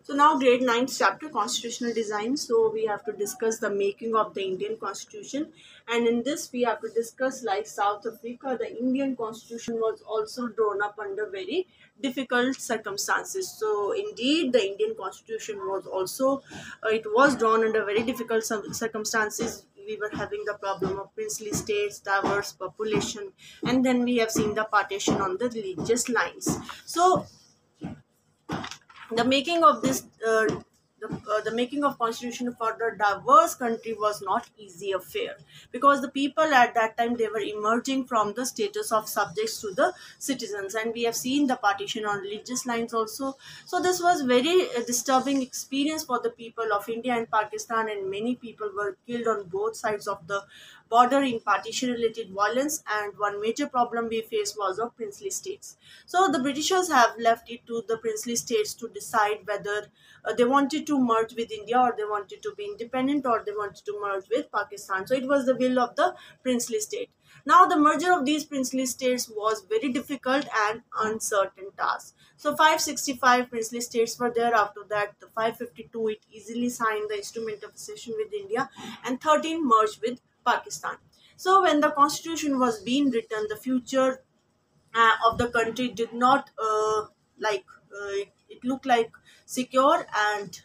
So now grade 9th chapter constitutional design. So we have to discuss the making of the Indian constitution, and in this we have to discuss, like South Africa, the Indian constitution was also drawn up under very difficult circumstances. So indeed the Indian constitution was also it was drawn under very difficult circumstances. We were having the problem of princely states, diverse population, and then we have seen the partition on the religious lines. So the making of the making of constitution for the diverse country was not easy affair, because the people at that time, they were emerging from the status of subjects to the citizens, and we have seen the partition on religious lines also. So this was very disturbing experience for the people of India and Pakistan, and many people were killed on both sides of the border in partition related violence. And one major problem we faced was of princely states. So the Britishers have left it to the princely states to decide whether they wanted to merge with India, or they wanted to be independent, or they wanted to merge with Pakistan. So it was the will of the princely state. Now the merger of these princely states was very difficult and uncertain task. So 565 princely states were there. After that, the 552 it easily signed the instrument of accession with India, and 13 merged with Pakistan. So when the constitution was being written, the future of the country did not it looked like secure and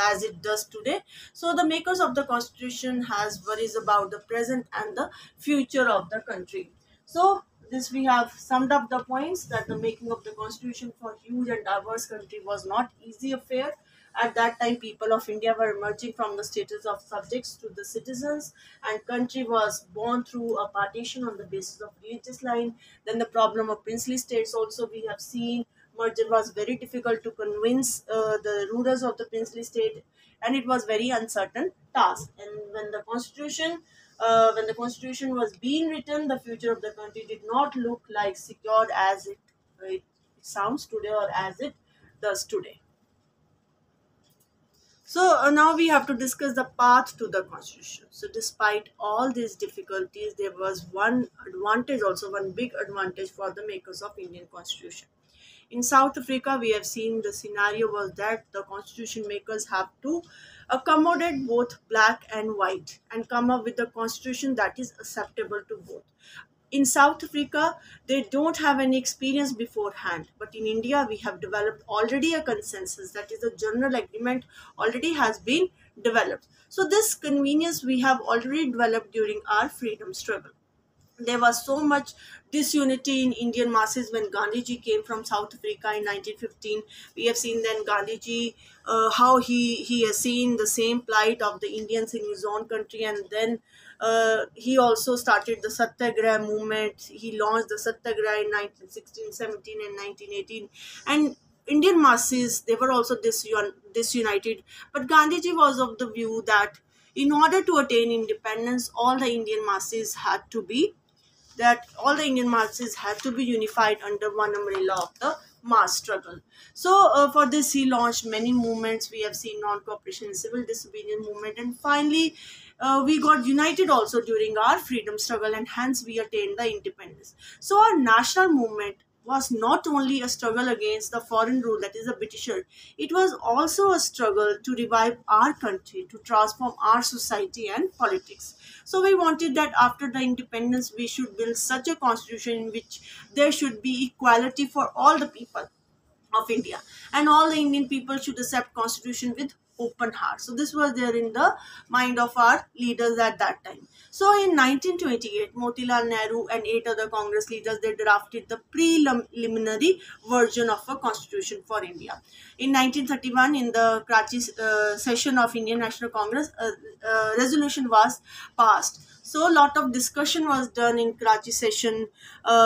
as it does today. So the makers of the constitution has worries about the present and the future of the country. So this we have summed up the points, that the making of the constitution for huge and diverse country was not easy affair. At that time, people of India were emerging from the status of subjects to the citizens, and country was born through a partition on the basis of religious line. Then the problem of princely states also we have seen. Merger was very difficult to convince the rulers of the princely state, and it was very uncertain task. And when the constitution was being written, the future of the country did not look like secure as it sounds today, or as it does today. So now we have to discuss the path to the constitution. So despite all these difficulties, there was one advantage, also one big advantage for the makers of Indian constitution. In South Africa, we have seen the scenario was that the constitution makers have to accommodate both black and white and come up with a constitution that is acceptable to both. In South Africa, they don't have any experience beforehand, but in India, we have developed already a consensus, that is, a general agreement already has been developed. So this convenience we have already developed during our freedom struggle. There was so much disunity in Indian masses when Gandhiji came from South Africa in 1915. We have seen then Gandhiji, how he has seen the same plight of the Indians in his own country, and then he also started the Satyagraha movement. He launched the Satyagraha in 1916, 17, and 1918, and Indian masses, they were also disunited. But Gandhiji was of the view that in order to attain independence, all the Indian masses had to be unified under one umbrella of the mass struggle. So for this, he launched many movements. We have seen non-cooperation and civil disobedience movement, and finally we got united also during our freedom struggle, and hence we attained the independence. So our national movement was not only a struggle against the foreign rule, that is the Britisher, it was also a struggle to revive our country, to transform our society and politics. So we wanted that after the independence, we should build such a constitution in which there should be equality for all the people of India, and all the Indian people should accept constitution with open heart. So this was there in the mind of our leaders at that time. So in 1928, Motilal Nehru and 8 other Congress leaders, they drafted the preliminary version of a constitution for India. In 1931, in the Karachi session of Indian National Congress, a resolution was passed. So a lot of discussion was done in Karachi session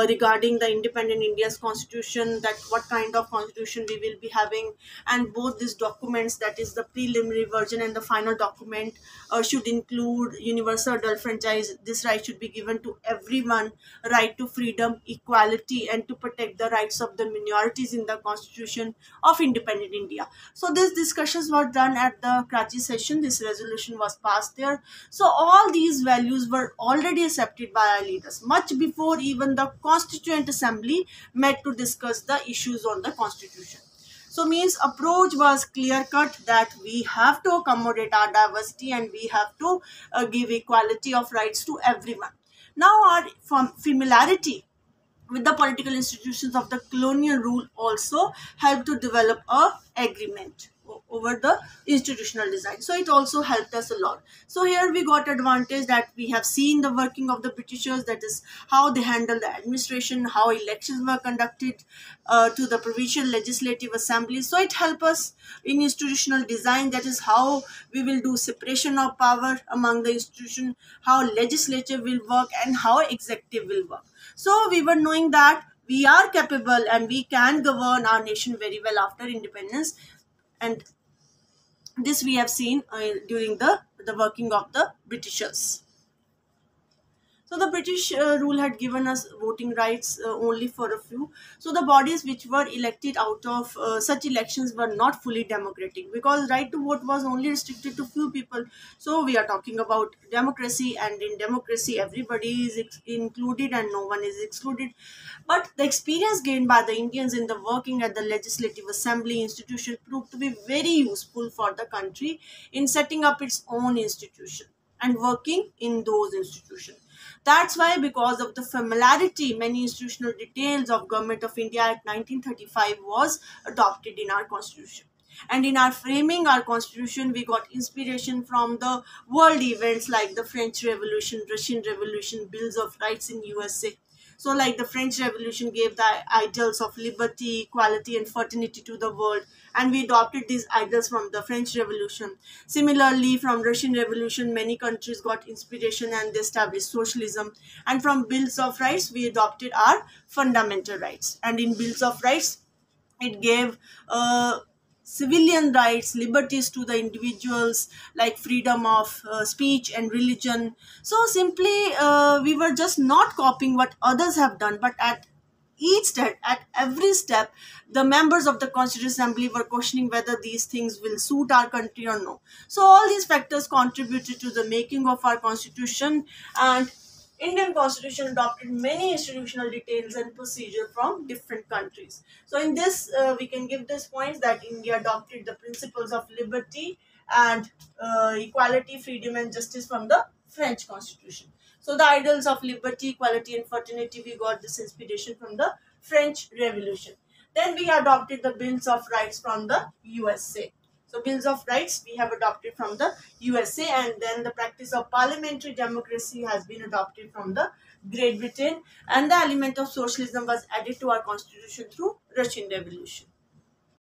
regarding the independent India's constitution, that what kind of constitution we will be having, and both these documents, that is the preliminary version and the final document, should include universal adult franchise. This right should be given to everyone, right to freedom, equality, and to protect the rights of the minorities in the constitution of independent India. So these discussions were done at the Karachi session. This resolution was passed there. So all these values were already accepted by our leaders much before even the Constituent Assembly met to discuss the issues on the constitution. So means approach was clear cut that we have to accommodate our diversity and we have to give equality of rights to everyone. Now our familiarity with the political institutions of the colonial rule also helped to develop a agreement over the institutional design. So it also helped us a lot. So here we got advantage that we have seen the working of the Britishers, that is how they handle the administration, how elections were conducted to the provincial legislative assembly. So it helped us in institutional design, that is how we will do separation of power among the institution, how legislature will work and how executive will work. So we were knowing that we are capable and we can govern our nation very well after independence, and this we have seen during the working of the Britishers. So the British rule had given us voting rights only for a few. So the bodies which were elected out of such elections were not fully democratic, because right to vote was only restricted to few people. So we are talking about democracy, and in democracy everybody is included and no one is excluded. But the experience gained by the Indians in the working at the legislative assembly institution proved to be very useful for the country in setting up its own institution and working in those institutions. That's why, because of the familiarity, many institutional details of Government of India Act 1935 was adopted in our constitution. And in our framing our constitution, we got inspiration from the world events like the French Revolution, Russian Revolution, Bills of Rights in USA. So like the French Revolution gave the ideals of liberty, equality and fraternity to the world, and we adopted these ideals from the French Revolution. Similarly, from Russian Revolution, many countries got inspiration and they established socialism. And from Bills of Rights, we adopted our fundamental rights. And in Bills of Rights, it gave civilian rights, liberties to the individuals, like freedom of speech and religion. So simply, we were just not copying what others have done, but at each step, at every step, the members of the Constituent Assembly were questioning whether these things will suit our country or no. So all these factors contributed to the making of our constitution, and Indian constitution adopted many institutional details and procedure from different countries. So in this, we can give this points that India adopted the principles of liberty and equality, freedom and justice from the French constitution. So the ideals of liberty, equality and fraternity, we got this inspiration from the French Revolution. Then we adopted the Bills of Rights from the USA. So Bills of Rights we have adopted from the USA, and then the practice of parliamentary democracy has been adopted from the Great Britain, and the element of socialism was added to our constitution through Russian Revolution.